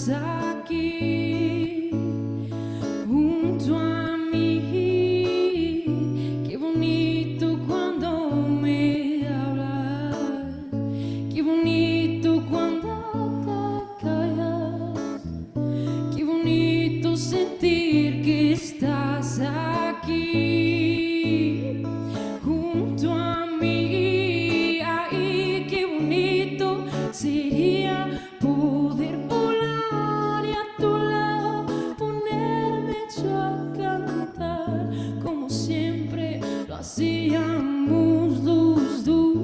estás aquí junto a mí. Qué bonito cuando me hablas, qué bonito cuando te callas, qué bonito sentir que estás aquí junto a mí. Ay, qué bonito sería poder volar y a tu lado ponerme yo a cantar como siempre lo hacíamos los dos.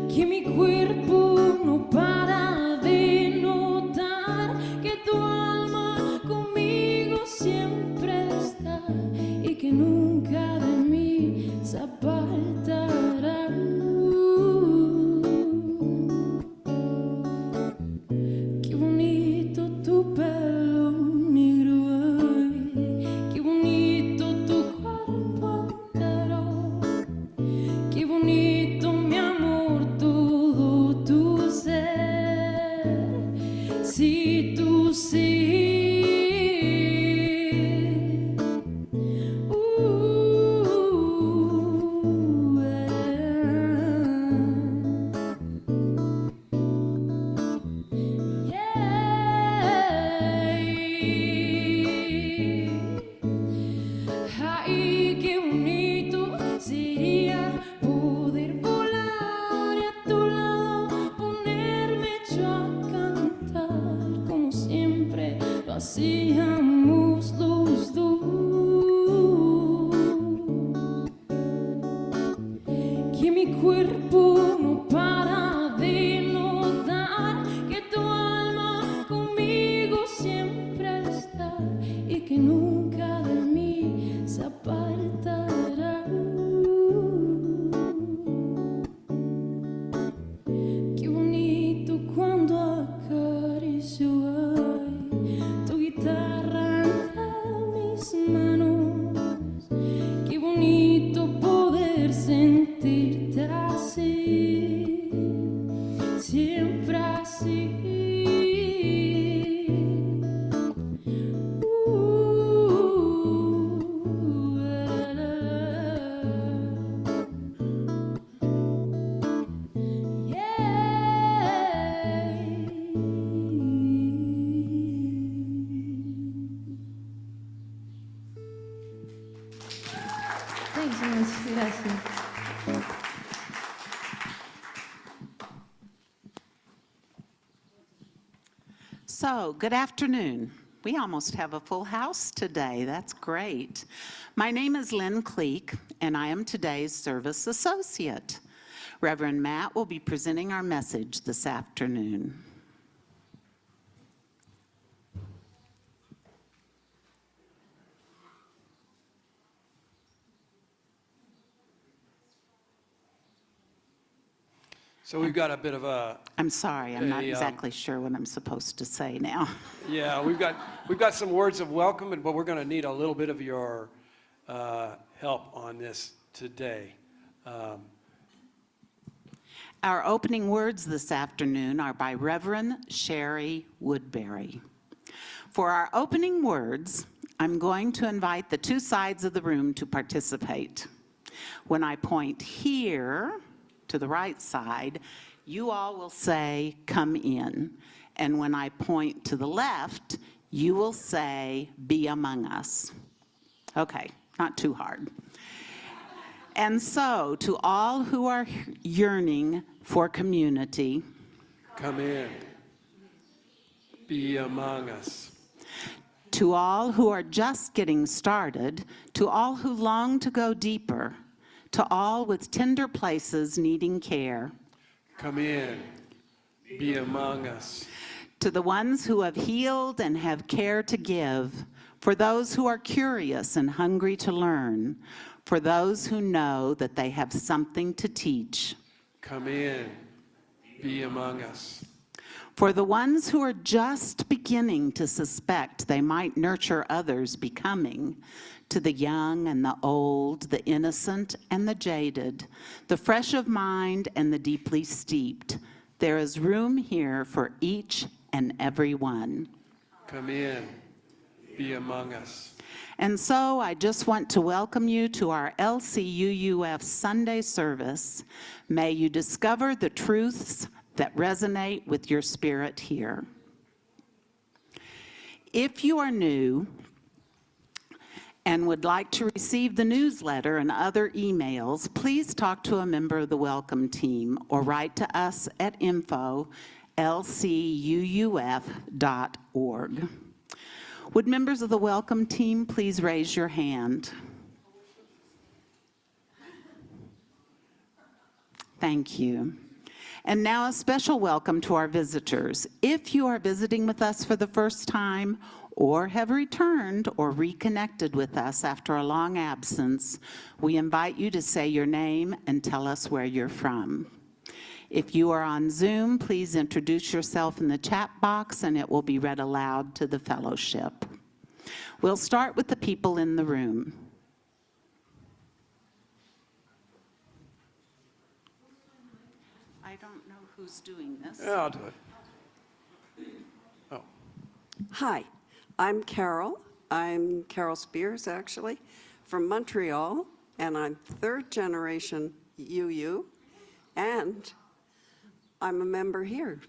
Que mi cuerpo no para de notar que tu alma conmigo siempre está y que nunca de mí se apartará. Qué bonito tu pelo negro, ay, qué bonito tu cuerpo entero, qué bonito mi amor todo tu ser, si tú sí. Ay, qué bonito sería poder volar y a tu lado ponerme yo a cantar como siempre lo hacíamos los dos. Que mi cuerpo no para de notar que tu alma conmigo siempre está y que nunca de mí se apartará. Qué bonito cuando acaricio ay, tu guitarra entre mis manos. Qué bonito poder sentirte así, siempre así. Thanks so much. Gracias. So, good afternoon. We almost have a full house today. That's great. My name is Lynn Cleek, and I am today's service associate. Reverend Matt will be presenting our message this afternoon. So we've got a bit of a, I'm sorry, I'm not exactly sure what I'm supposed to say now. yeah, we've got some words of welcome, but we're going to need a little bit of your help on this today. Our opening words this afternoon are by Reverend Sherry Woodbury. For our opening words, I'm going to invite the two sides of the room to participate. When I point here to the right side, you all will say, "Come in." And when I point to the left, you will say, "Be among us." Okay, not too hard. And so, to all who are yearning for community, come in, be among us. To all who are just getting started, to all who long to go deeper, to all with tender places needing care, come in, be among us. To the ones who have healed and have care to give, for those who are curious and hungry to learn, for those who know that they have something to teach, come in, be among us. For the ones who are just beginning to suspect they might nurture others becoming, to the young and the old, the innocent and the jaded, the fresh of mind and the deeply steeped, there is room here for each and every one. Come in, be among us. And so I just want to welcome you to our LCUUF Sunday service. May you discover the truths that resonate with your spirit here. If you are new and would like to receive the newsletter and other emails, please talk to a member of the welcome team or write to us at info@lcuuf.org. Would members of the welcome team please raise your hand? Thank you. And now a special welcome to our visitors. If you are visiting with us for the first time or have returned or reconnected with us after a long absence, we invite you to say your name and tell us where you're from. If you are on Zoom, please introduce yourself in the chat box and it will be read aloud to the fellowship. We'll start with the people in the room. I don't know who's doing this. Yeah, I'll do it. Oh, Hi, I'm Carol. I'm Carol Spears, actually, from Montreal, and I'm third generation UU, and I'm a member here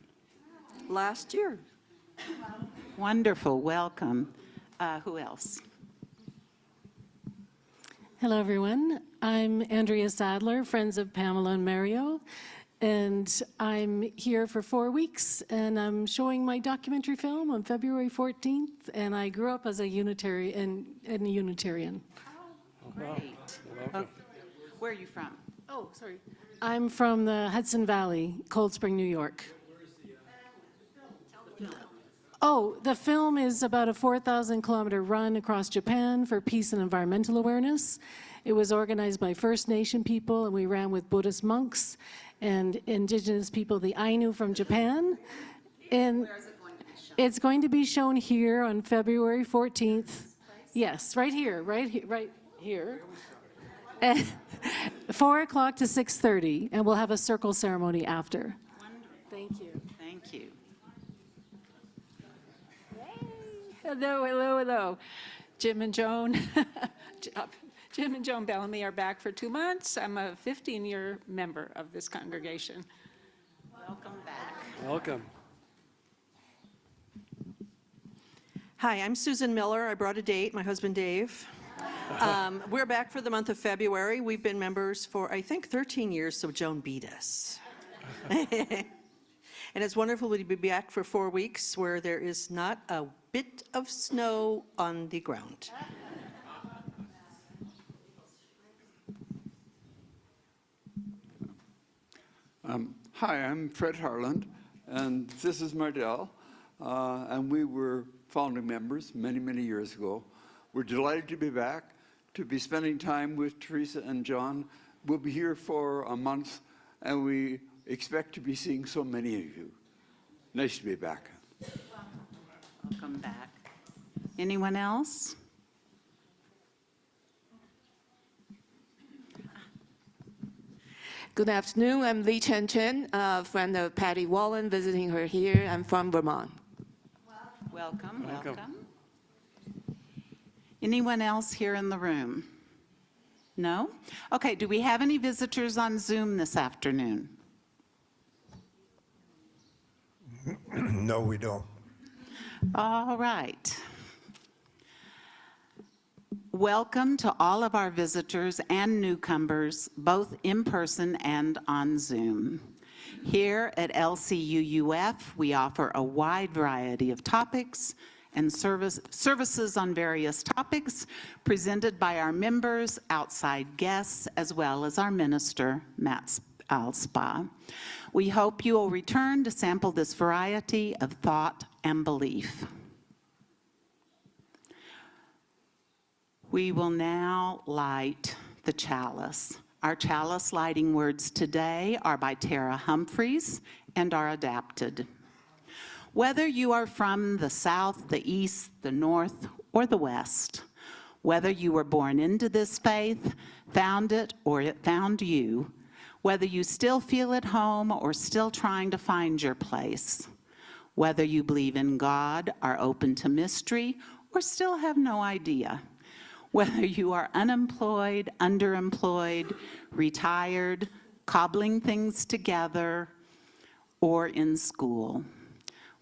last year. Wonderful, welcome. Who else? Hello, everyone. I'm Andrea Sadler, Friends of Pamela and Mario, and I'm here for 4 weeks, and I'm showing my documentary film on February 14th, and I grew up as a Unitarian. Great. welcome. Where are you from? Oh, sorry. I'm from the Hudson Valley, Cold Spring, New York. Oh, the film is about a 4,000-kilometer run across Japan for peace and environmental awareness. It was organized by First Nation people, and we ran with Buddhist monks and indigenous people, the Ainu from Japan. And Where is it going to be shown? it's going to be shown here on February 14th. Yes, right here. At 4 o'clock to 6:30, and we'll have a circle ceremony after. Wonderful. Thank you. Thank you. Hello. Jim and Joan. Jim and Joan Bellamy are back for 2 months. I'm a 15-year member of this congregation. Welcome back. Welcome. Hi, I'm Susan Miller. I brought a date, my husband Dave. We're back for the month of February. We've been members for, I think, 13 years, so Joan beat us. And it's wonderful to be back for 4 weeks where there is not a bit of snow on the ground. Hi, I'm Fred Harland, and this is Mardell, and we were founding members many, many years ago. We're delighted to be back, to be spending time with Teresa and John. We'll be here for a month, and we expect to be seeing so many of you. Nice to be back. Welcome back. Anyone else? Good afternoon. I'm Lee Chen Chen, a friend of Patty Wallen, visiting her here. I'm from Vermont. Welcome. Welcome. Anyone else here in the room? No? Okay, do we have any visitors on Zoom this afternoon? No, we don't. All right. Welcome to all of our visitors and newcomers, both in person and on Zoom. Here at LCUUF, we offer a wide variety of topics and services on various topics presented by our members, outside guests, as well as our minister, Matt Alspaugh. We hope you will return to sample this variety of thought and belief. We will now light the chalice. Our chalice lighting words today are by Tara Humphreys and are adapted. Whether you are from the South, the East, the North, or the West, whether you were born into this faith, found it, or it found you, whether you still feel at home or still trying to find your place, whether you believe in God, are open to mystery, or still have no idea, whether you are unemployed, underemployed, retired, cobbling things together, or in school,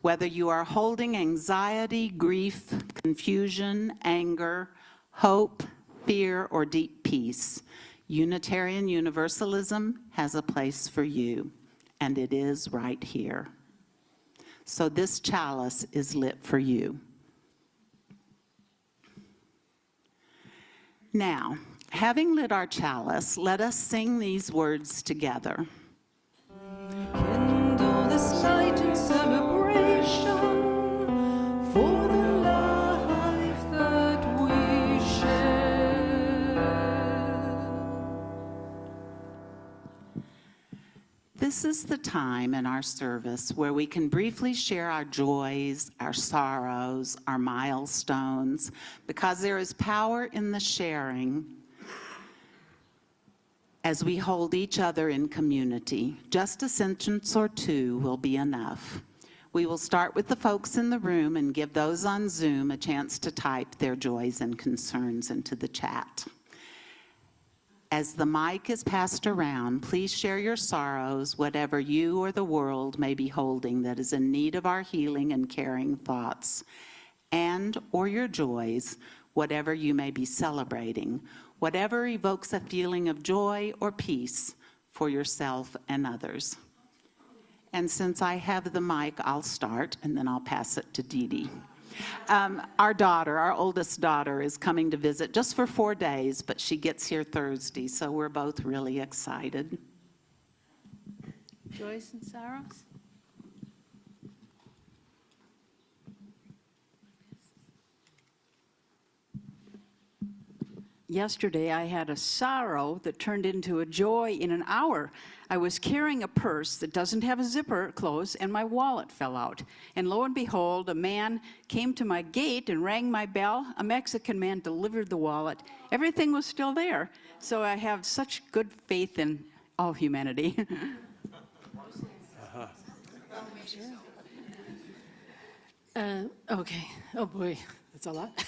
whether you are holding anxiety, grief, confusion, anger, hope, fear, or deep peace, Unitarian Universalism has a place for you, and it is right here. So this chalice is lit for you. Now, having lit our chalice, let us sing these words together. Kindle this light in celebration for the life that we share. This is the time in our service where we can briefly share our joys, our sorrows, our milestones, because there is power in the sharing as we hold each other in community. Just a sentence or two will be enough. We will start with the folks in the room and give those on Zoom a chance to type their joys and concerns into the chat. As the mic is passed around, please share your sorrows, whatever you or the world may be holding that is in need of our healing and caring thoughts, and or your joys, whatever you may be celebrating, whatever evokes a feeling of joy or peace for yourself and others. And since I have the mic, I'll start, and then I'll pass it to Dee Dee. Our oldest daughter, is coming to visit just for 4 days, but she gets here Thursday, so we're both really excited. Joys and sorrows? Yesterday, I had a sorrow that turned into a joy in an hour. I was carrying a purse that doesn't have a zipper closed, and my wallet fell out. And lo and behold, a man came to my gate and rang my bell. A Mexican man delivered the wallet. Everything was still there. So I have such good faith in all humanity. Okay. Oh, boy. That's a lot.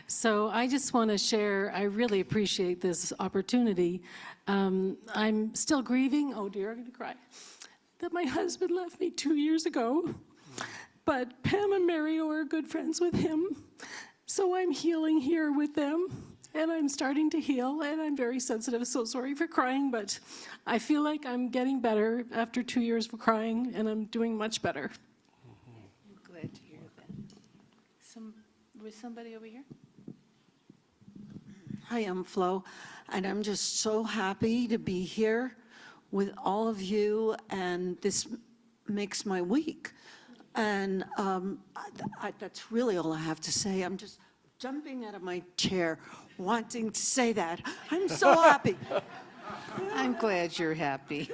So I just want to share, I really appreciate this opportunity. I'm still grieving, oh dear, I'm going to cry, that my husband left me 2 years ago. But Pam and Mario are good friends with him. So I'm healing here with them. And I'm starting to heal, and I'm very sensitive, so sorry for crying, but I feel like I'm getting better after 2 years of crying, and I'm doing much better. I'm glad to hear that. Was somebody over here? Hi, I'm Flo, and I'm just so happy to be here with all of you, and this makes my week. And that's really all I have to say. I'm just jumping out of my chair, wanting to say that. I'm so happy. I'm glad you're happy.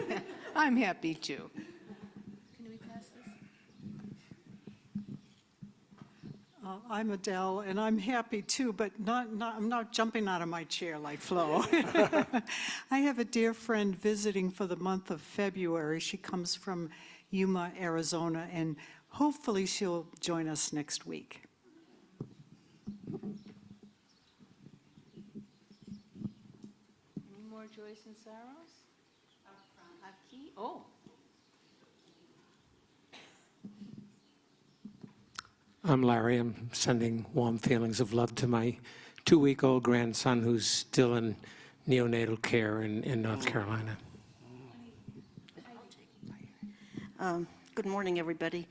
I'm happy too. Can we pass this? I'm Adele, and I'm happy too, but I'm not jumping out of my chair like Flo. I have a dear friend visiting for the month of February. She comes from Yuma, Arizona, and hopefully she'll join us next week. Any more joys and sorrows? Up front. Aquí? Oh. I'm Larry. I'm sending warm feelings of love to my 2-week-old grandson who's still in neonatal care in North Carolina. Good morning, everybody.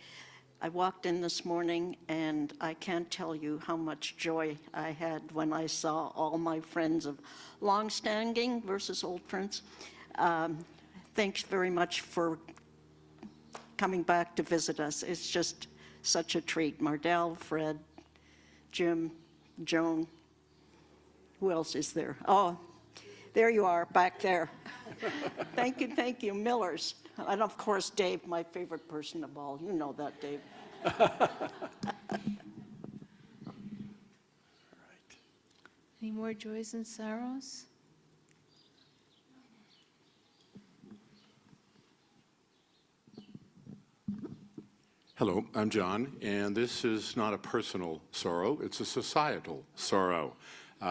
I walked in this morning, and I can't tell you how much joy I had when I saw all my friends of long-standing versus old friends. Thanks very much for coming back to visit us. It's just such a treat. Mardell, Fred, Jim, Joan. Who else is there? Oh, there you are, back there. Thank you, Millers. And of course, Dave, my favorite person of all. You know that, Dave. Any more joys and sorrows? Hello, I'm John, and this is not a personal sorrow, it's a societal sorrow. There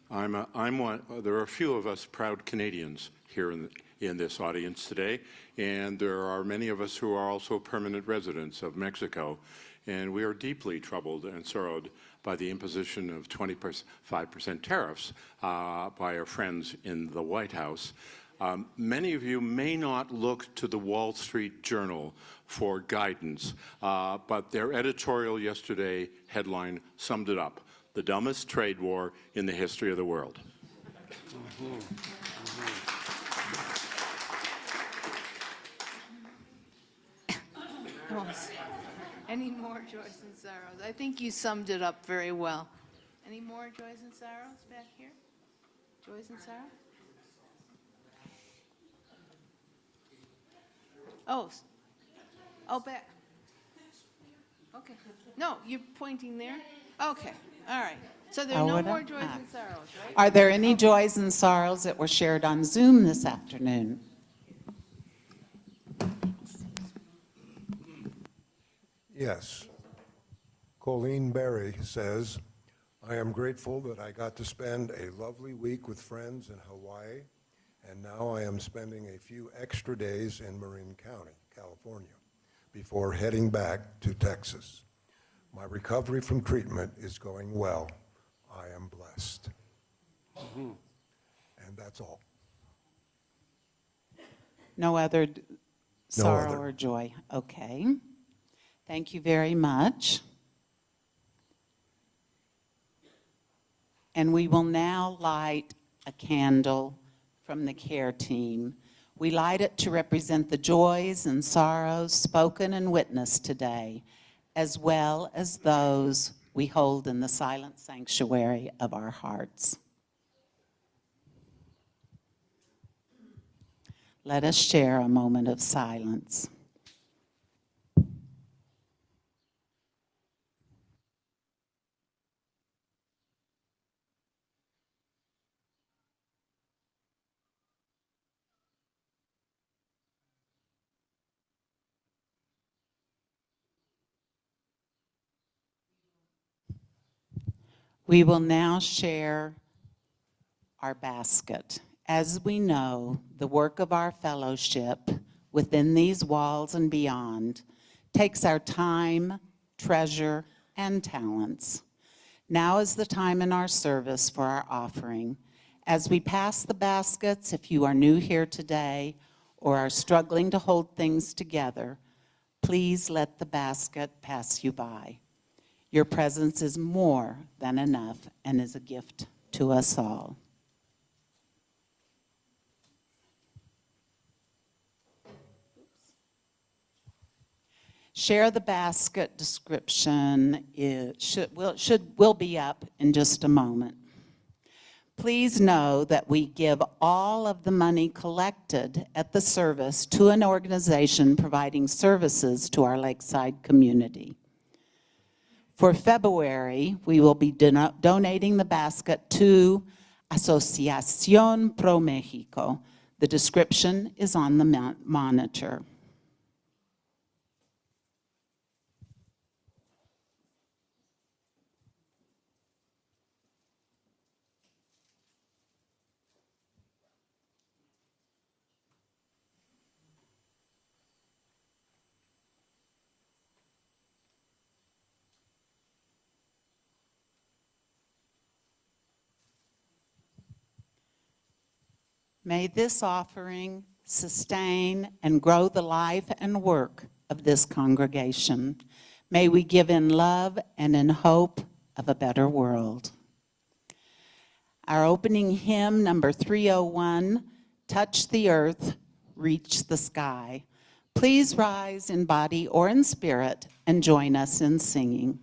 are a few of us proud Canadians here in this audience today, and there are many of us who are also permanent residents of Mexico, and we are deeply troubled and sorrowed by the imposition of 25% tariffs by our friends in the White House. Many of you may not look to the Wall Street Journal for guidance, but their editorial yesterday headline summed it up: the dumbest trade war in the history of the world. Any more joys and sorrows? I think you summed it up very well. Any more joys and sorrows back here? Joys and sorrows? Oh, back. Okay. No, you're pointing there? Okay, all right. So there are no more joys and sorrows, right? Are there any joys and sorrows that were shared on Zoom this afternoon? Yes. Colleen Berry says, I am grateful that I got to spend a lovely week with friends in Hawaii, and now I am spending a few extra days in Marin County, California, before heading back to Texas. My recovery from treatment is going well. I am blessed. And that's all. No other sorrow other. or joy? Okay. Thank you very much. And we will now light a candle from the care team. We light it to represent the joys and sorrows spoken and witnessed today, as well as those we hold in the silent sanctuary of our hearts. Let us share a moment of silence. We will now share our basket. As we know, the work of our fellowship within these walls and beyond takes our time, treasure, and talents. Now is the time in our service for our offering. As we pass the baskets, if you are new here today or are struggling to hold things together, please let the basket pass you by. Your presence is more than enough and is a gift to us all. Share the basket description will be up in just a moment. Please know that we give all of the money collected at the service to an organization providing services to our lakeside community. For February, we will be donating the basket to Asociación Pro Mexico. The description is on the monitor. May this offering sustain and grow the life and work of this congregation. May we give in love and in hope of a better world. Our opening hymn, number 301, Touch the Earth, Reach the Sky. Please rise in body or in spirit and join us in singing.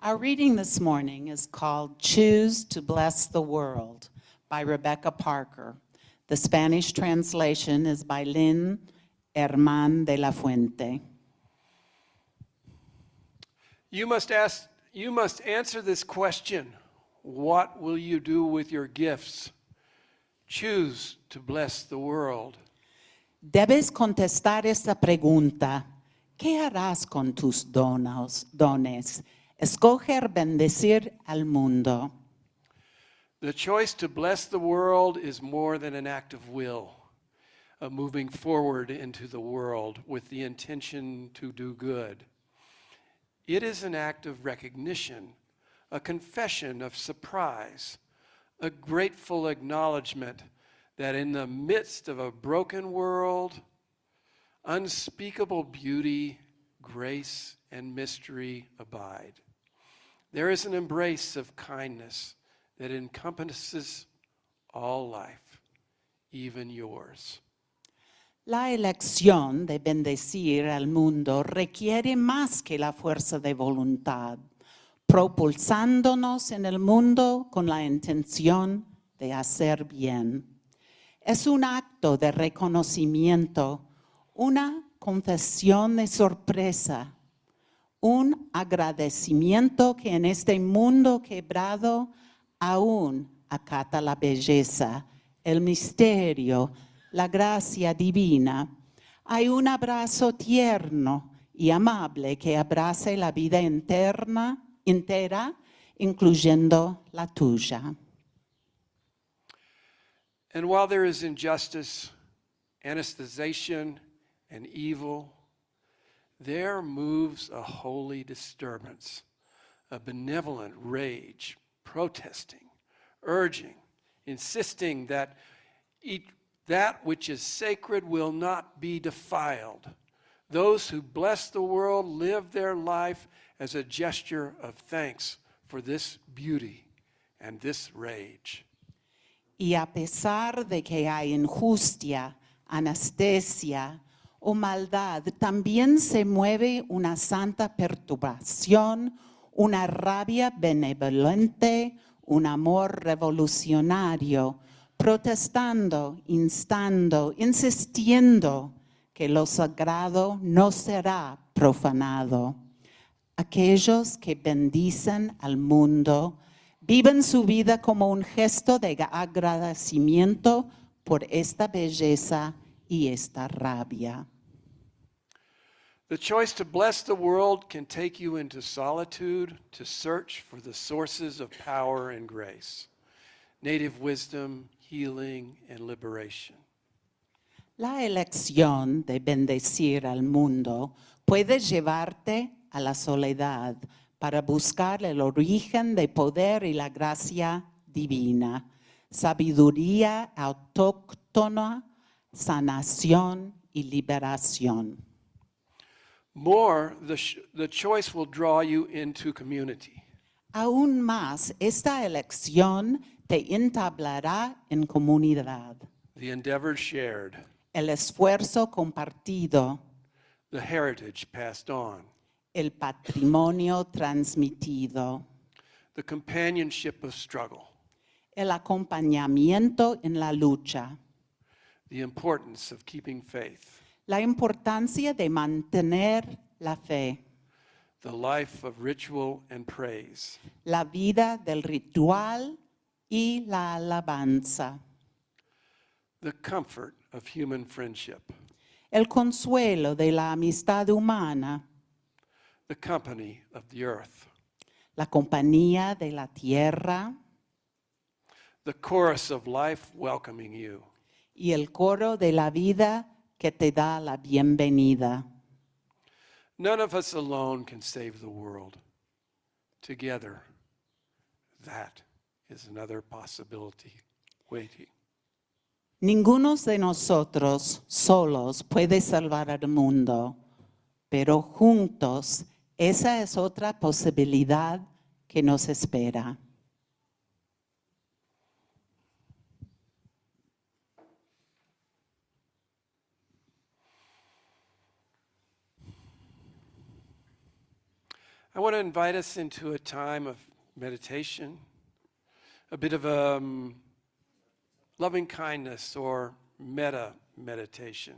Our reading this morning is called Choose to Bless the World by Rebecca Parker. The Spanish translation is by Lynn Herman de la Fuente. You must answer this question. What will you do with your gifts? Choose to bless the world. Debes contestar esta pregunta. ¿Qué harás con tus dones? Escoger bendecir al mundo. The choice to bless the world is more than an act of will, of moving forward into the world with the intention to do good. It is an act of recognition, a confession of surprise, a grateful acknowledgement that in the midst of a broken world, unspeakable beauty, grace, and mystery abide. There is an embrace of kindness that encompasses all life, even yours. La elección de bendecir al mundo requiere más que la fuerza de voluntad, propulsándonos en el mundo con la intención de hacer bien. Es un acto de reconocimiento, una confesión de sorpresa, un agradecimiento que en este mundo quebrado aún acata la belleza, el misterio, la gracia divina. Hay un abrazo tierno y amable que abraza la vida entera, incluyendo la tuya. And while there is injustice, anesthetization, and evil, there moves a holy disturbance, a benevolent rage, protesting, urging, insisting that that which is sacred will not be defiled. Those who bless the world live their life as a gesture of thanks for this beauty and this rage. Y a pesar de que hay injusticia, anestesia o maldad, también se mueve una santa perturbación, una rabia benevolente, un amor revolucionario, protestando, instando, insistiendo que lo sagrado no será profanado. Aquellos que bendicen al mundo viven su vida como un gesto de agradecimiento por esta belleza y esta rabia. The choice to bless the world can take you into solitude to search for the sources of power and grace, native wisdom, healing, and liberation. La elección de bendecir al mundo puede llevarte a la soledad para buscar el origen de poder y la gracia divina, sabiduría autóctona, sanación y liberación. More, the choice will draw you into community. Aún más, esta elección te entablará en comunidad. The endeavor shared, El esfuerzo compartido, the heritage passed on, el patrimonio transmitido, the companionship of struggle, el acompañamiento en la lucha, the importance of keeping faith, la importancia de mantener la fe, the life of ritual and praise, la vida del ritual y la alabanza, the comfort of human friendship, el consuelo de la amistad humana, the company of the earth, la compañía de la tierra the chorus of life welcoming you. y el coro de la vida que te da la bienvenida. None of us alone can save the world. Together, that is another possibility waiting. Ninguno de nosotros solos puede salvar al mundo, pero juntos esa es otra posibilidad que nos espera. I want to invite us into a time of meditation, a bit of loving kindness or meta meditation.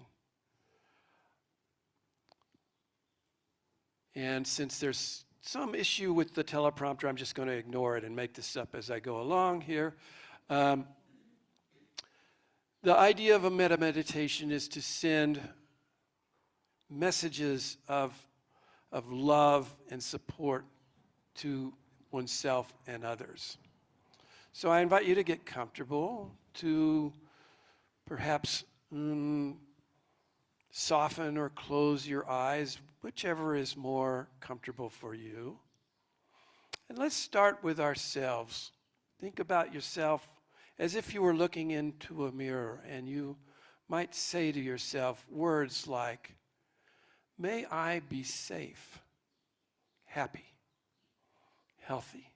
And since there's some issue with the teleprompter, I'm just going to ignore it and make this up as I go along here. The idea of a meta meditation is to send messages of love and support to oneself and others. So I invite you to get comfortable, to perhaps soften or close your eyes, whichever is more comfortable for you. And let's start with ourselves. Think about yourself as if you were looking into a mirror, and you might say to yourself words like, "May I be safe, happy, healthy,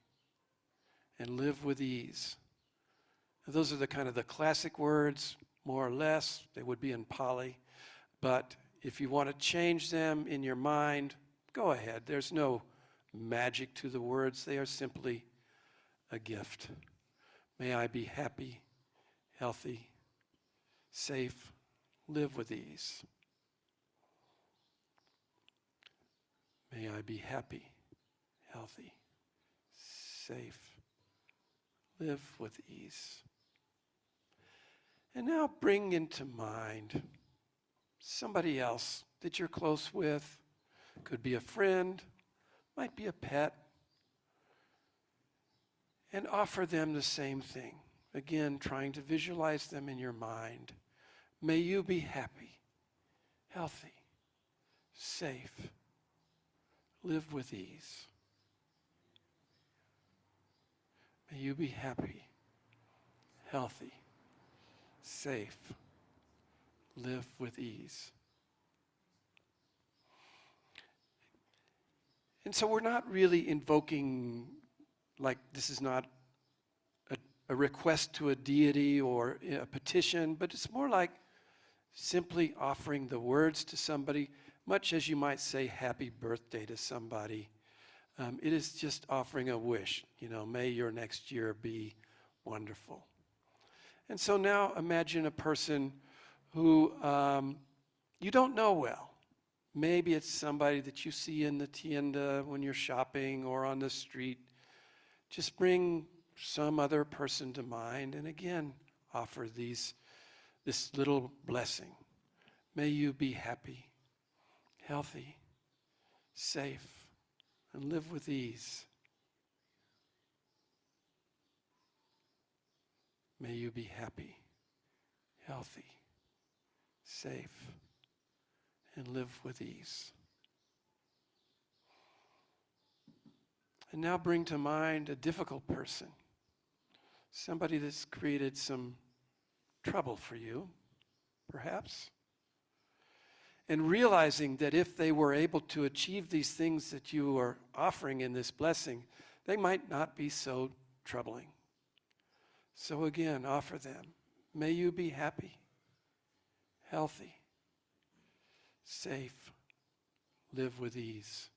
and live with ease." Now, those are the kind of the classic words, more or less. They would be in Pali. But if you want to change them in your mind, go ahead. There's no magic to the words. They are simply a gift. May I be happy, healthy, safe, live with ease. May I be happy, healthy, safe, live with ease. And now bring into mind somebody else that you're close with. Could be a friend, might be a pet. And offer them the same thing. Again, trying to visualize them in your mind. May you be happy, healthy, safe, live with ease. May you be happy, healthy, safe, live with ease. And so we're not really invoking, like this is not a request to a deity or a petition, but it's more like simply offering the words to somebody, much as you might say happy birthday to somebody. It is just offering a wish, may your next year be wonderful. And so now imagine a person who you don't know well. Maybe it's somebody that you see in the tienda when you're shopping or on the street. Just bring some other person to mind and again offer this little blessing. May you be happy, healthy, safe, and live with ease. May you be happy, healthy, safe, and live with ease. And now bring to mind a difficult person, somebody that's created some trouble for you, perhaps. And realizing that if they were able to achieve these things that you are offering in this blessing, they might not be so troubling. So again, offer them. May you be happy, healthy, safe, live with ease.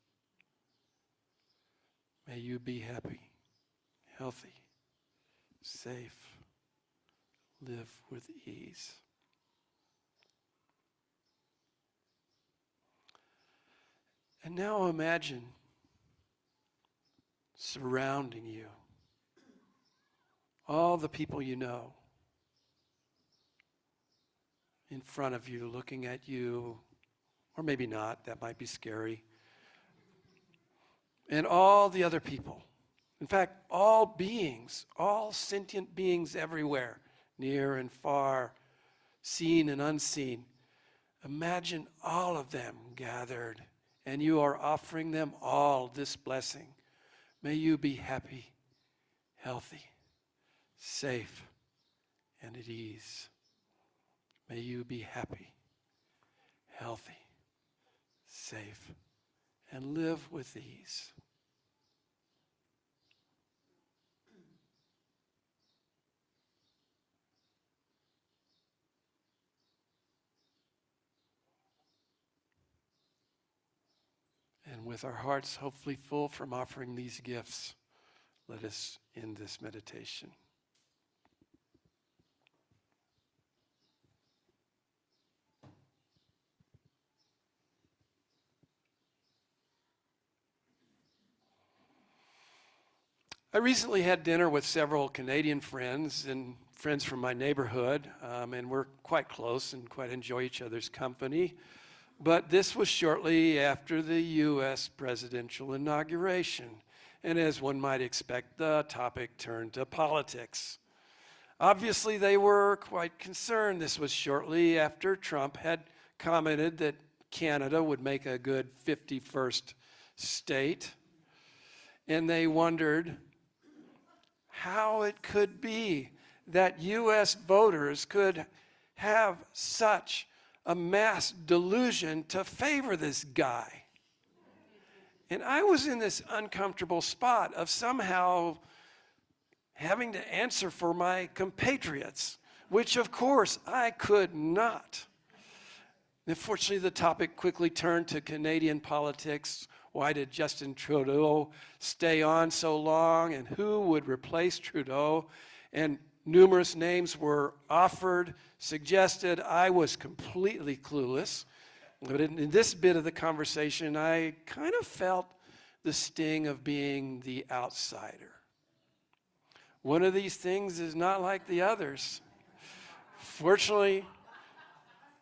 May you be happy, healthy, safe, live with ease. And now imagine surrounding you all the people you know in front of you, looking at you, or maybe not, that might be scary. And all the other people. In fact, all beings, all sentient beings everywhere, near and far, seen and unseen. Imagine all of them gathered, and you are offering them all this blessing. May you be happy, healthy, safe, and at ease. May you be happy, healthy, safe, and live with ease. And with our hearts hopefully full from offering these gifts, let us end this meditation. I recently had dinner with several Canadian friends and friends from my neighborhood, and we're quite close and quite enjoy each other's company. But this was shortly after the U.S. presidential inauguration, and as one might expect, the topic turned to politics. Obviously, they were quite concerned. This was shortly after Trump had commented that Canada would make a good 51st state, and they wondered how it could be that U.S. voters could have such a mass delusion to favor this guy. And I was in this uncomfortable spot of somehow having to answer for my compatriots, which of course I could not. Unfortunately, the topic quickly turned to Canadian politics. Why did Justin Trudeau stay on so long, and who would replace Trudeau? And numerous names were offered, suggested. I was completely clueless. But in this bit of the conversation, I kind of felt the sting of being the outsider. One of these things is not like the others. Fortunately,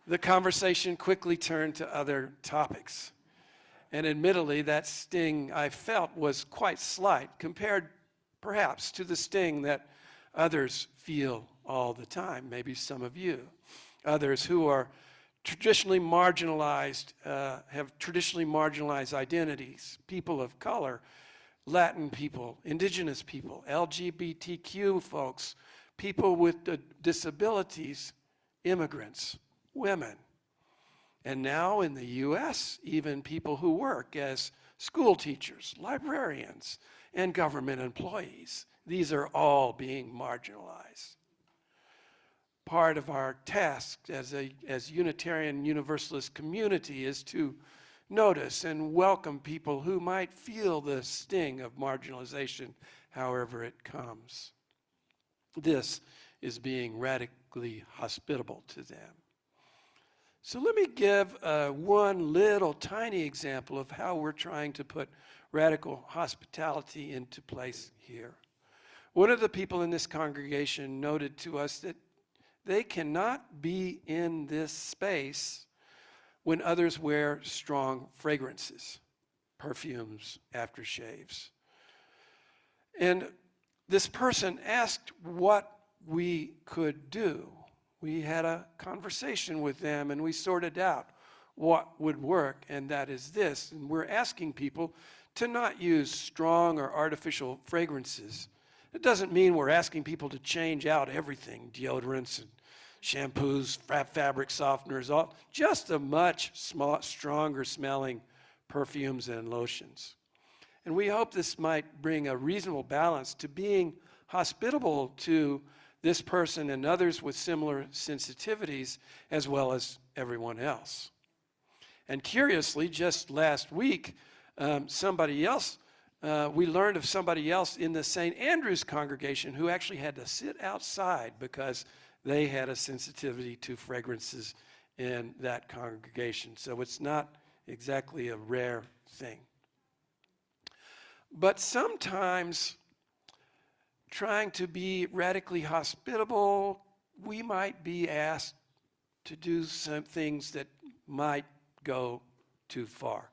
the conversation quickly turned to other topics. And admittedly, that sting I felt was quite slight compared perhaps to the sting that others feel all the time, maybe some of you. Others who are traditionally marginalized, have traditionally marginalized identities, people of color, Latin people, indigenous people, LGBTQ folks, people with disabilities, immigrants, women. And now in the U.S., even people who work as school teachers, librarians, and government employees. These are all being marginalized. Part of our task as Unitarian Universalist community is to notice and welcome people who might feel the sting of marginalization, however it comes. This is being radically hospitable to them. So let me give one little tiny example of how we're trying to put radical hospitality into place here. One of the people in this congregation noted to us that they cannot be in this space when others wear strong fragrances, perfumes, aftershaves. And this person asked what we could do. We had a conversation with them and we sorted out what would work, and that is this. And we're asking people to not use strong or artificial fragrances. It doesn't mean we're asking people to change out everything, deodorants and shampoos, fabric softeners, all, just a much stronger smelling perfumes and lotions. And we hope this might bring a reasonable balance to being hospitable to this person and others with similar sensitivities, as well as everyone else. And curiously, just last week, we learned of somebody else in the St. Andrew's congregation who actually had to sit outside because they had a sensitivity to fragrances in that congregation. So it's not exactly a rare thing. But sometimes, trying to be radically hospitable, we might be asked to do some things that might go too far.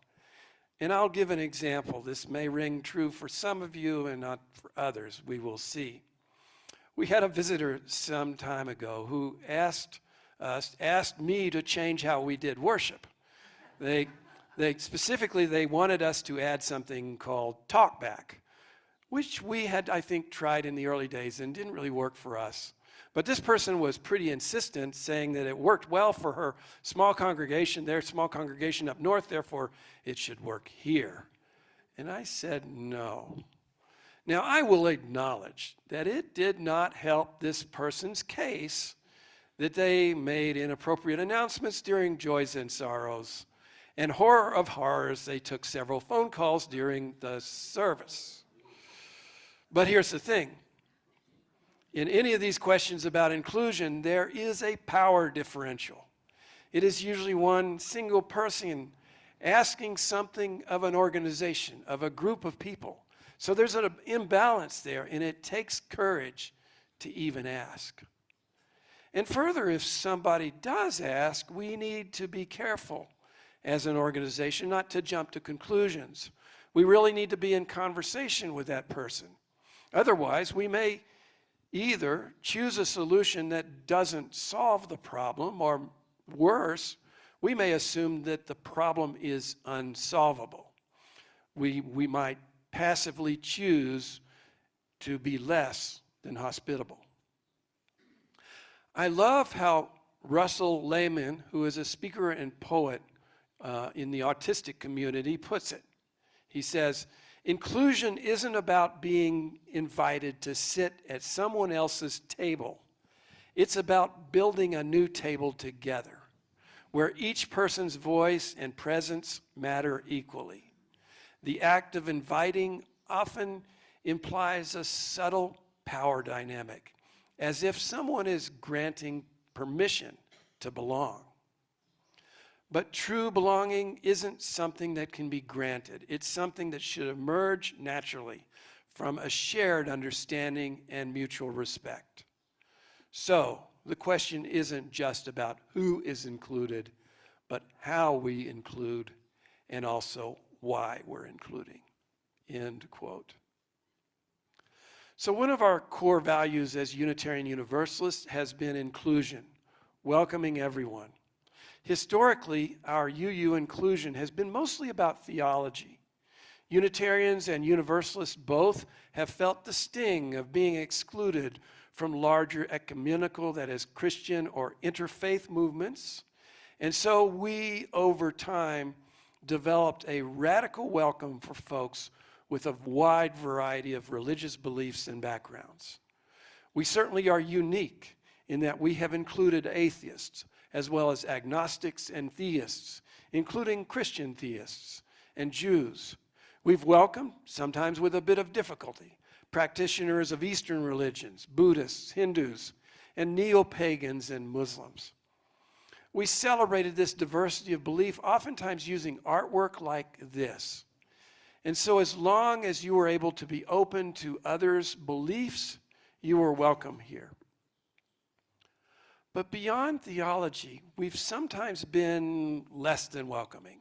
And I'll give an example. This may ring true for some of you and not for others. We will see. We had a visitor some time ago who asked me to change how we did worship. They specifically wanted us to add something called talkback, which we had, I think, tried in the early days and didn't really work for us. But this person was pretty insistent, saying that it worked well for her small congregation, their small congregation up north, therefore it should work here. And I said no. Now, I will acknowledge that it did not help this person's case that they made inappropriate announcements during Joys and Sorrows, And horror of horrors, they took several phone calls during the service. But here's the thing. In any of these questions about inclusion, there is a power differential. It is usually one single person asking something of an organization, of a group of people. So there's an imbalance there, and it takes courage to even ask. And further, if somebody does ask, we need to be careful as an organization not to jump to conclusions. We really need to be in conversation with that person. Otherwise, we may either choose a solution that doesn't solve the problem, or worse, we may assume that the problem is unsolvable. We might passively choose to be less than hospitable. I love how Russell Lehman, who is a speaker and poet in the autistic community, puts it. He says, inclusion isn't about being invited to sit at someone else's table. It's about building a new table together, where each person's voice and presence matter equally. The act of inviting often implies a subtle power dynamic, as if someone is granting permission to belong. But true belonging isn't something that can be granted. It's something that should emerge naturally from a shared understanding and mutual respect. So, the question isn't just about who is included, but how we include, and also why we're including. End quote. So one of our core values as Unitarian Universalists has been inclusion, welcoming everyone. Historically, our UU inclusion has been mostly about theology. Unitarians and Universalists both have felt the sting of being excluded from larger ecumenical, that is, Christian or interfaith movements. And so we, over time, developed a radical welcome for folks with a wide variety of religious beliefs and backgrounds. We certainly are unique in that we have included atheists, as well as agnostics and theists, including Christian theists and Jews. We've welcomed, sometimes with a bit of difficulty, practitioners of Eastern religions, Buddhists, Hindus, and neo-pagans and Muslims. We celebrated this diversity of belief, oftentimes using artwork like this. And so as long as you were able to be open to others' beliefs, you were welcome here. But beyond theology, we've sometimes been less than welcoming.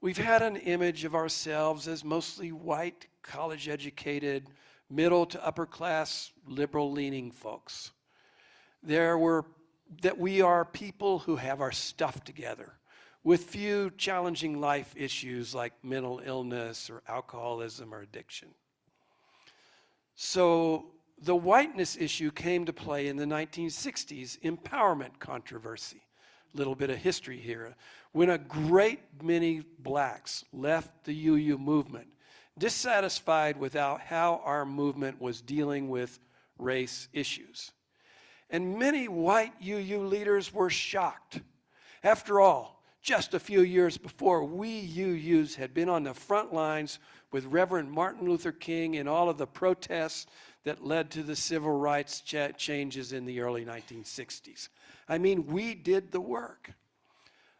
We've had an image of ourselves as mostly white, college-educated, middle to upper class, liberal-leaning folks. That we are people who have our stuff together, with few challenging life issues like mental illness or alcoholism or addiction. So the whiteness issue came to play in the 1960s empowerment controversy. A little bit of history here. When a great many blacks left the UU movement, dissatisfied with how our movement was dealing with race issues. And many white UU leaders were shocked. After all, just a few years before, we UUs had been on the front lines with Reverend Martin Luther King in all of the protests that led to the civil rights changes in the early 1960s. I mean, we did the work.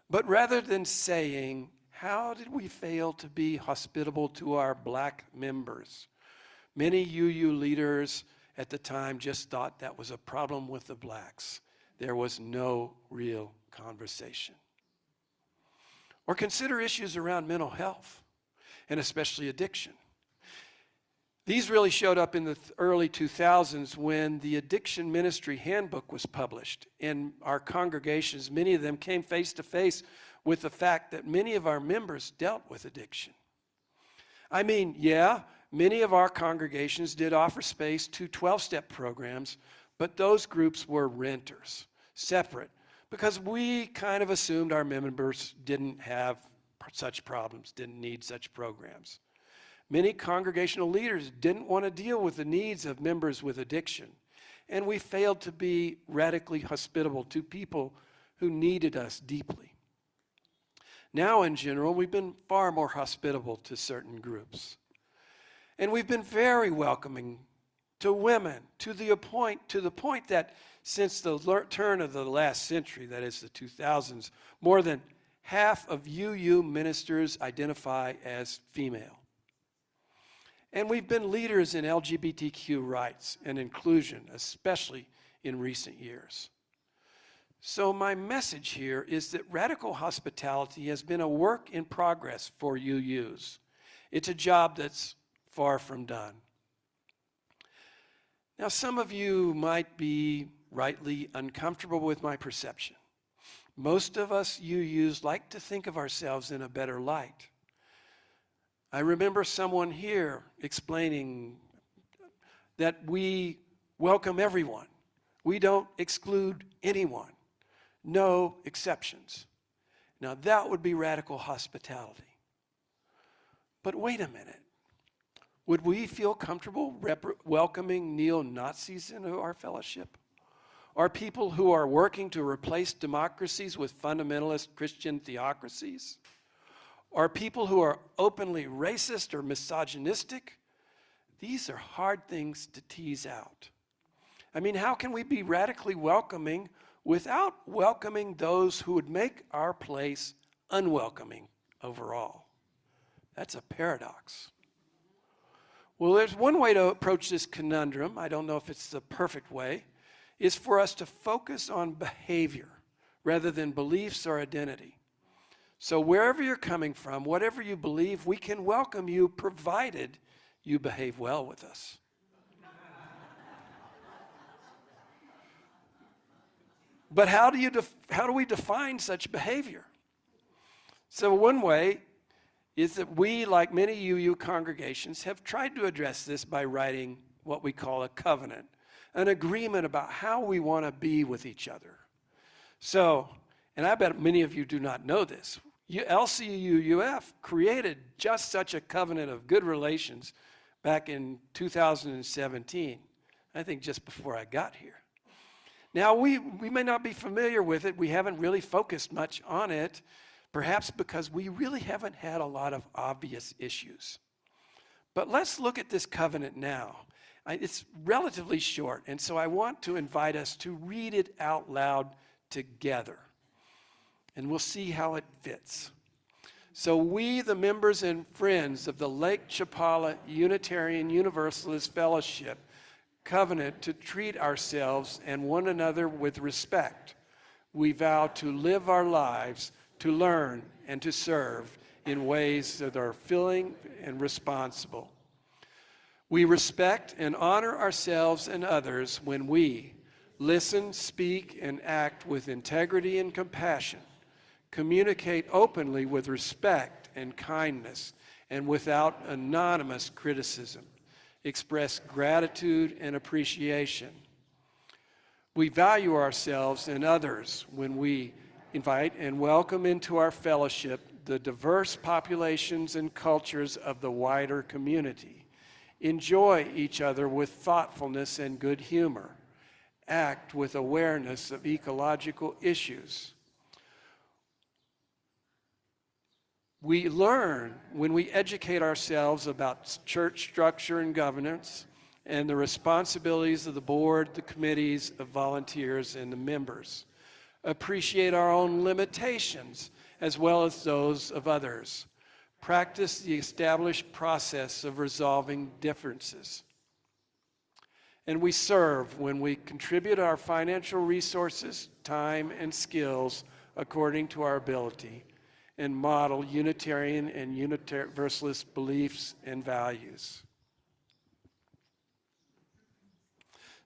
But rather than saying, how did we fail to be hospitable to our black members? Many UU leaders at the time just thought that was a problem with the blacks. There was no real conversation. Or consider issues around mental health, and especially addiction. These really showed up in the early 2000s when the Addiction Ministry Handbook was published. In our congregations, many of them came face to face with the fact that many of our members dealt with addiction. I mean, yeah, many of our congregations did offer space to 12-step programs, but those groups were renters, separate, because we kind of assumed our members didn't have such problems, didn't need such programs. Many congregational leaders didn't want to deal with the needs of members with addiction, and we failed to be radically hospitable to people who needed us deeply. Now, in general, we've been far more hospitable to certain groups. And we've been very welcoming to women, to the point that since the turn of the last century, that is the 2000s, more than half of UU ministers identify as female. And we've been leaders in LGBTQ rights and inclusion, especially in recent years. So my message here is that radical hospitality has been a work in progress for UUs. It's a job that's far from done. Now, some of you might be rightly uncomfortable with my perception. Most of us UUs like to think of ourselves in a better light. I remember someone here explaining that we welcome everyone. We don't exclude anyone. No exceptions. Now that would be radical hospitality. But wait a minute. Would we feel comfortable welcoming neo-Nazis into our fellowship? Or people who are working to replace democracies with fundamentalist Christian theocracies? Or people who are openly racist or misogynistic? These are hard things to tease out. I mean, how can we be radically welcoming without welcoming those who would make our place unwelcoming overall? That's a paradox. Well, there's one way to approach this conundrum. I don't know if it's the perfect way, is for us to focus on behavior rather than beliefs or identity. So wherever you're coming from, whatever you believe, we can welcome you provided you behave well with us. But how do we define such behavior? So one way is that we, like many UU congregations, have tried to address this by writing what we call a covenant, an agreement about how we want to be with each other. So, and I bet many of you do not know this, LCUUF created just such a covenant of good relations back in 2017, I think just before I got here. Now, we may not be familiar with it. We haven't really focused much on it, perhaps because we really haven't had a lot of obvious issues. But let's look at this covenant now. It's relatively short, and so I want to invite us to read it out loud together. And we'll see how it fits. So we, the members and friends of the Lake Chapala Unitarian Universalist Fellowship, covenant to treat ourselves and one another with respect. We vow to live our lives, to learn and to serve in ways that are filling and responsible. We respect and honor ourselves and others when we listen, speak, and act with integrity and compassion, communicate openly with respect and kindness, and without anonymous criticism, express gratitude and appreciation. We value ourselves and others when we invite and welcome into our fellowship the diverse populations and cultures of the wider community. Enjoy each other with thoughtfulness and good humor. Act with awareness of ecological issues. We learn when we educate ourselves about church structure and governance and the responsibilities of the board, the committees, of volunteers, and the members. Appreciate our own limitations as well as those of others. Practice the established process of resolving differences. And we serve when we contribute our financial resources, time, and skills according to our ability, and model Unitarian and Universalist beliefs and values.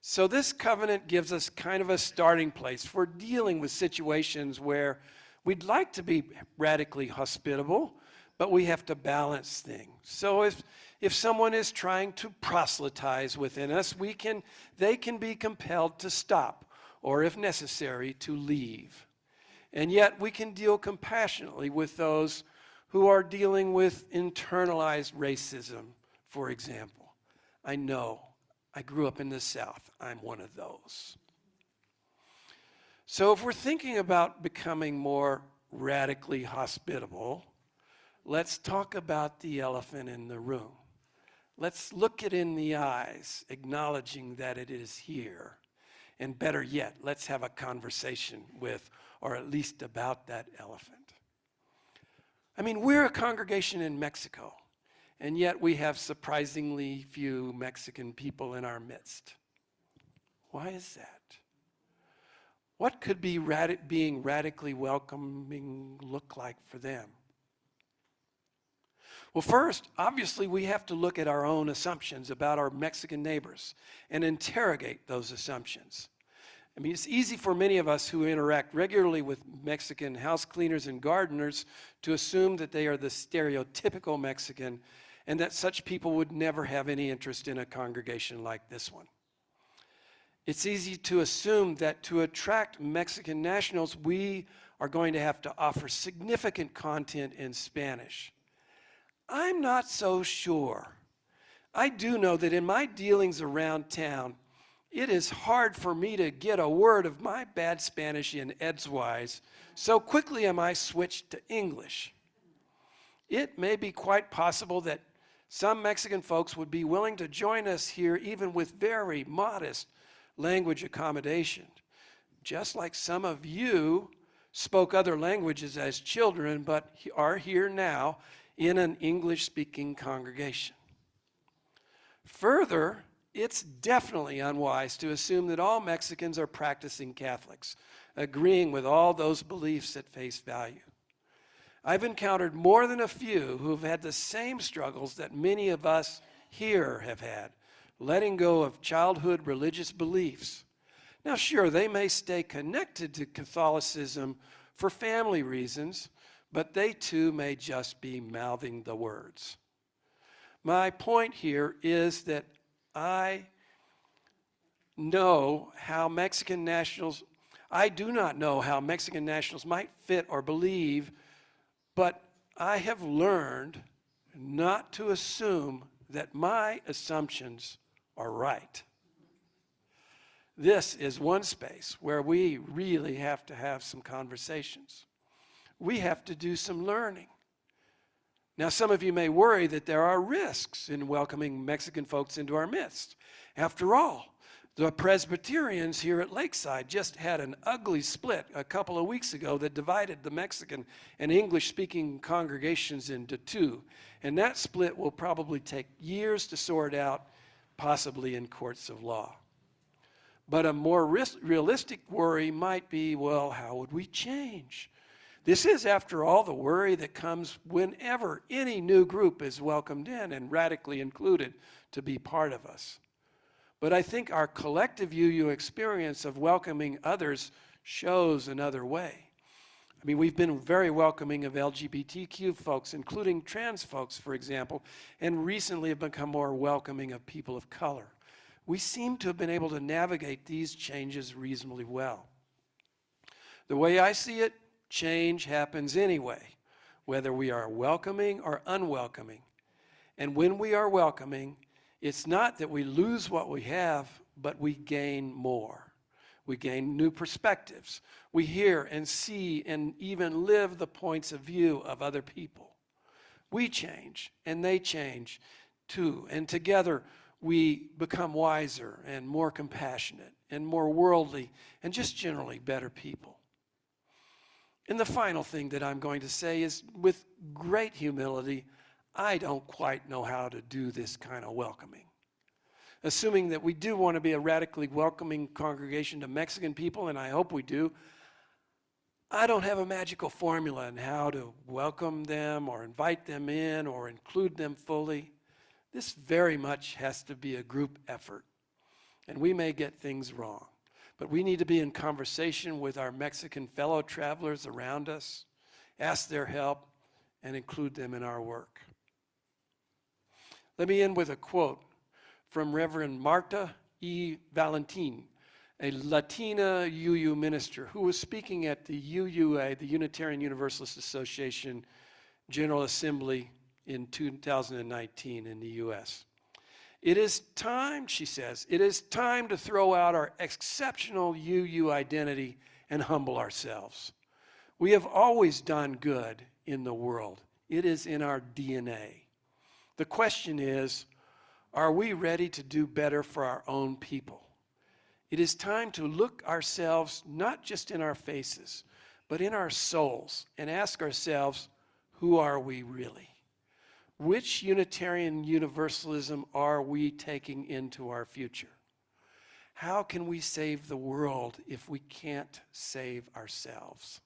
So this covenant gives us kind of a starting place for dealing with situations where we'd like to be radically hospitable, but we have to balance things. So if someone is trying to proselytize within us, they can be compelled to stop, or if necessary, to leave. And yet we can deal compassionately with those who are dealing with internalized racism, for example. I know, I grew up in the South. I'm one of those. So if we're thinking about becoming more radically hospitable, let's talk about the elephant in the room. Let's look it in the eyes, acknowledging that it is here. And better yet, let's have a conversation with, or at least about, that elephant. I mean, we're a congregation in Mexico, and yet we have surprisingly few Mexican people in our midst. Why is that? What could being radically welcoming look like for them? Well, first, obviously, we have to look at our own assumptions about our Mexican neighbors and interrogate those assumptions. I mean, it's easy for many of us who interact regularly with Mexican house cleaners and gardeners to assume that they are the stereotypical Mexican and that such people would never have any interest in a congregation like this one. It's easy to assume that to attract Mexican nationals, we are going to have to offer significant content in Spanish. I'm not so sure. I do know that in my dealings around town, it is hard for me to get a word of my bad Spanish in edgewise, so quickly am I switched to English. It may be quite possible that some Mexican folks would be willing to join us here even with very modest language accommodation, just like some of you spoke other languages as children but are here now in an English-speaking congregation. Further, it's definitely unwise to assume that all Mexicans are practicing Catholics, agreeing with all those beliefs at face value. I've encountered more than a few who've had the same struggles that many of us here have had, letting go of childhood religious beliefs. Now, sure, they may stay connected to Catholicism for family reasons, but they too may just be mouthing the words. My point here is that I do not know how Mexican nationals might fit or believe, but I have learned not to assume that my assumptions are right. This is one space where we really have to have some conversations. We have to do some learning. Now, some of you may worry that there are risks in welcoming Mexican folks into our midst. After all, the Presbyterians here at Lakeside just had an ugly split a couple of weeks ago that divided the Mexican and English-speaking congregations into two. And that split will probably take years to sort out, possibly in courts of law. But a more realistic worry might be, well, how would we change? This is, after all, the worry that comes whenever any new group is welcomed in and radically included to be part of us. But I think our collective UU experience of welcoming others shows another way. I mean, we've been very welcoming of LGBTQ folks, including trans folks, for example, and recently have become more welcoming of people of color. We seem to have been able to navigate these changes reasonably well. The way I see it, change happens anyway, whether we are welcoming or unwelcoming. And when we are welcoming, it's not that we lose what we have, but we gain more. We gain new perspectives. We hear and see and even live the points of view of other people. We change and they change too. And together we become wiser and more compassionate and more worldly and just generally better people. And the final thing that I'm going to say is, with great humility, I don't quite know how to do this kind of welcoming. Assuming that we do want to be a radically welcoming congregation to Mexican people, and I hope we do, I don't have a magical formula on how to welcome them or invite them in or include them fully. This very much has to be a group effort, and we may get things wrong. But we need to be in conversation with our Mexican fellow travelers around us, ask their help, and include them in our work. Let me end with a quote from Reverend Marta E. Valentin, a Latina UU minister who was speaking at the UUA, the Unitarian Universalist Association General Assembly in 2019 in the U.S. It is time, she says, it is time to throw out our exceptional UU identity and humble ourselves. We have always done good in the world. It is in our DNA. The question is, are we ready to do better for our own people? It is time to look ourselves not just in our faces, but in our souls and ask ourselves, who are we really? Which Unitarian Universalism are we taking into our future? How can we save the world if we can't save ourselves?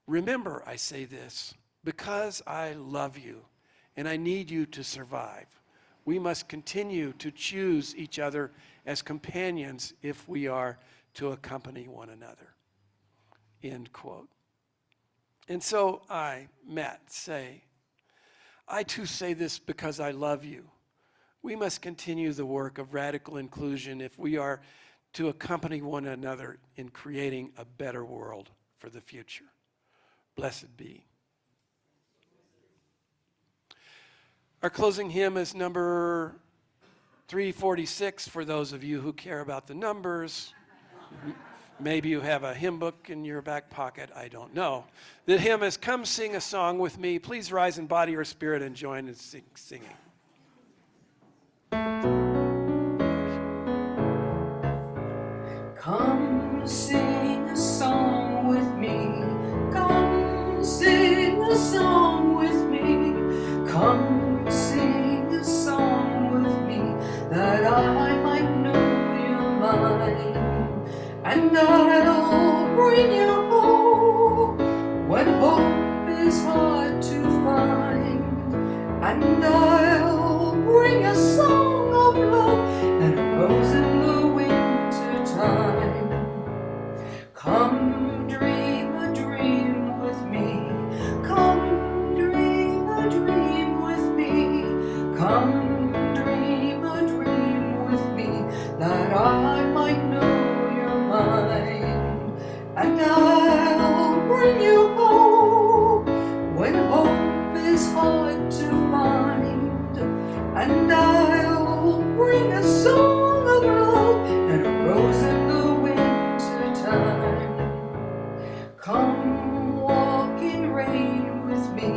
Remember, I say this, because I love you and I need you to survive. We must continue to choose each other as companions if we are to accompany one another. End quote. And so I, Matt, say, I too say this because I love you. We must continue the work of radical inclusion if we are to accompany one another in creating a better world for the future. Blessed be. Our closing hymn is number 346 for those of you who care about the numbers. Maybe you have a hymn book in your back pocket, I don't know. The hymn is Come Sing a Song with Me. Please rise in body or spirit and join in singing. Come sing a song with me. Come sing a song with me. Come sing a song with me, that I might know you're mine. And I'll bring you home when hope is hard to find. And I'll bring a song of love and a rose in the winter time. Come dream a dream with me. Come dream a dream with me. Come dream a dream with me, that I might know you're mine. And I'll bring you home when hope is hard to find. And I'll bring a song of love and a rose in the winter time. Come walk in rain with me.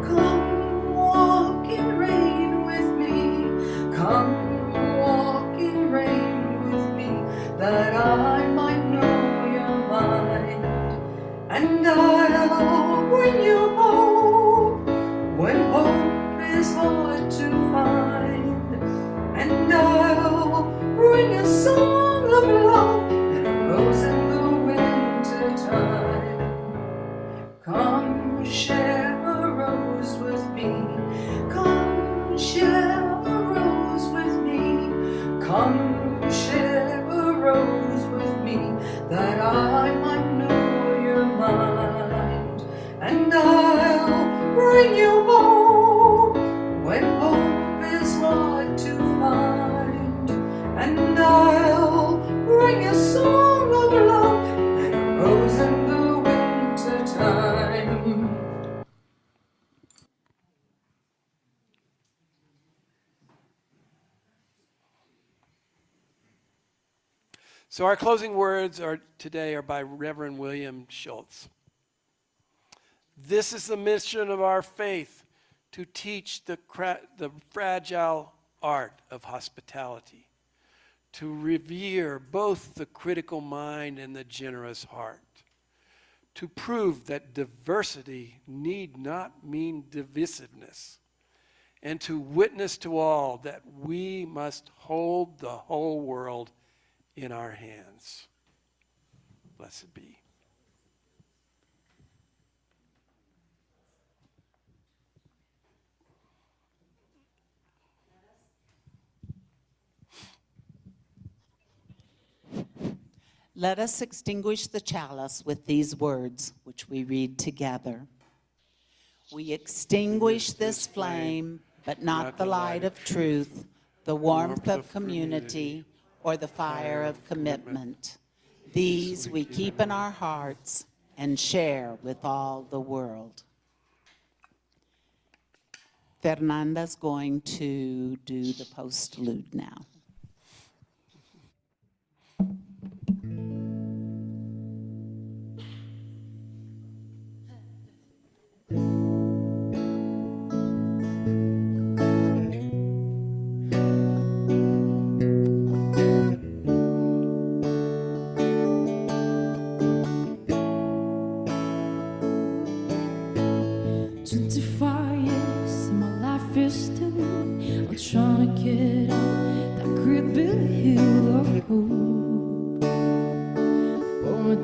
Come walk in rain with me. Come walk in rain with me, that I might know you're mine. And I'll bring you home when hope is hard to find. And I'll bring a song of love and a rose in the winter time. Come share a rose with me. Come share a rose with me. Come share a rose with me, that I might know you're mine. And I'll bring you home when hope is hard to find. And I'll bring a song of love and a rose in the winter time. So our closing words today are by Reverend William Schultz. This is the mission of our faith, to teach the fragile art of hospitality, to revere both the critical mind and the generous heart, to prove that diversity need not mean divisiveness, and to witness to all that we must hold the whole world in our hands. Blessed be. Let us extinguish the chalice with these words, which we read together. We extinguish this flame, but not the light of truth, the warmth of community, or the fire of commitment. These we keep in our hearts and share with all the world. Fernanda's going to do the postlude now.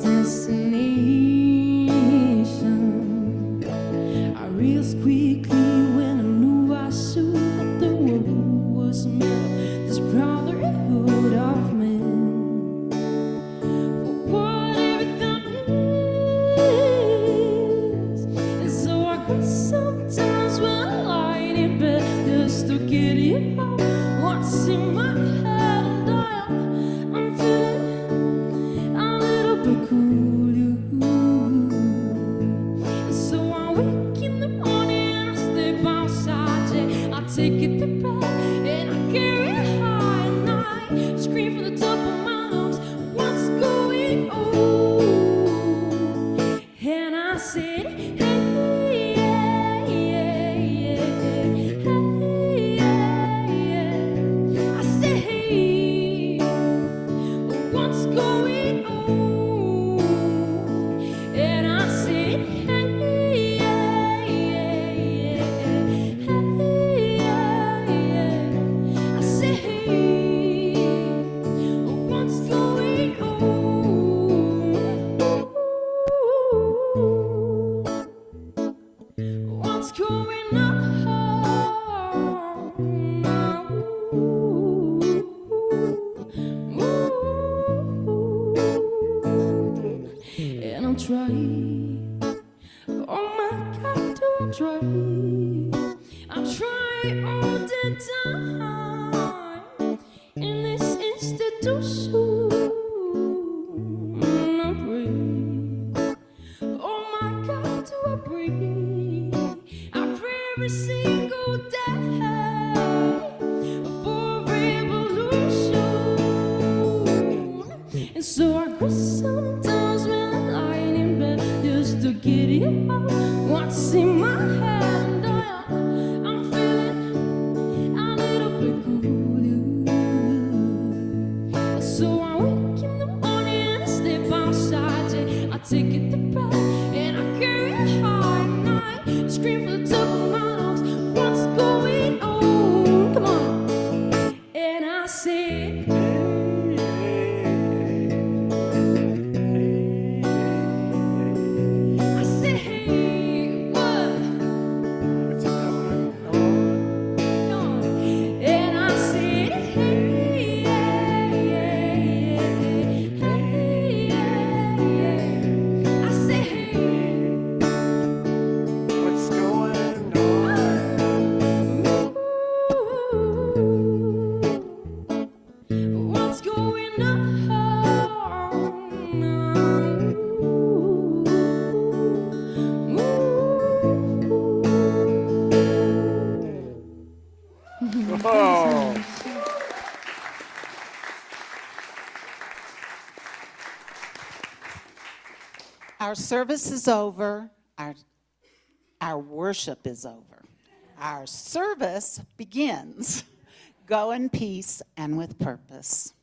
destination. I realized quickly when I knew I should that the world was made of this brotherhood of men. For whatever that is, and so I cry sometimes when I lie in bed just to get it out. What's in my head, and I'm feeling a little peculiar. And so I wake in the morning and I step outside, yeah, I take it to bed and I carry it high at night, scream from the top of my lungs, what's going on? And I said, hey, yeah, yeah, yeah, hey, yeah, yeah. I said, hey, what's going on? And I said, hey, yeah, yeah, yeah, hey, yeah, yeah. I said, hey, what's going on? What's going on? And I'll try. Oh my God, do I try? I try all the time in this institution. I pray. Oh my God, do I breathe? I pray every single day for revolution. And so I cry sometimes when I'm lying in bed just to get it out. What's in my head, and I'm feeling a little peculiar. So I wake in the morning and I step outside, yeah, I take it to bed and I carry it high at night, scream from the top of my lungs, what's going on? Come on. And I said, I said, hey, what? Come on. And I said, hey, yeah, yeah, yeah, hey, yeah, yeah. I said, hey, What's going what's going on? Oh. Our service is over. Our worship is over. Our service begins. Go in peace and with purpose.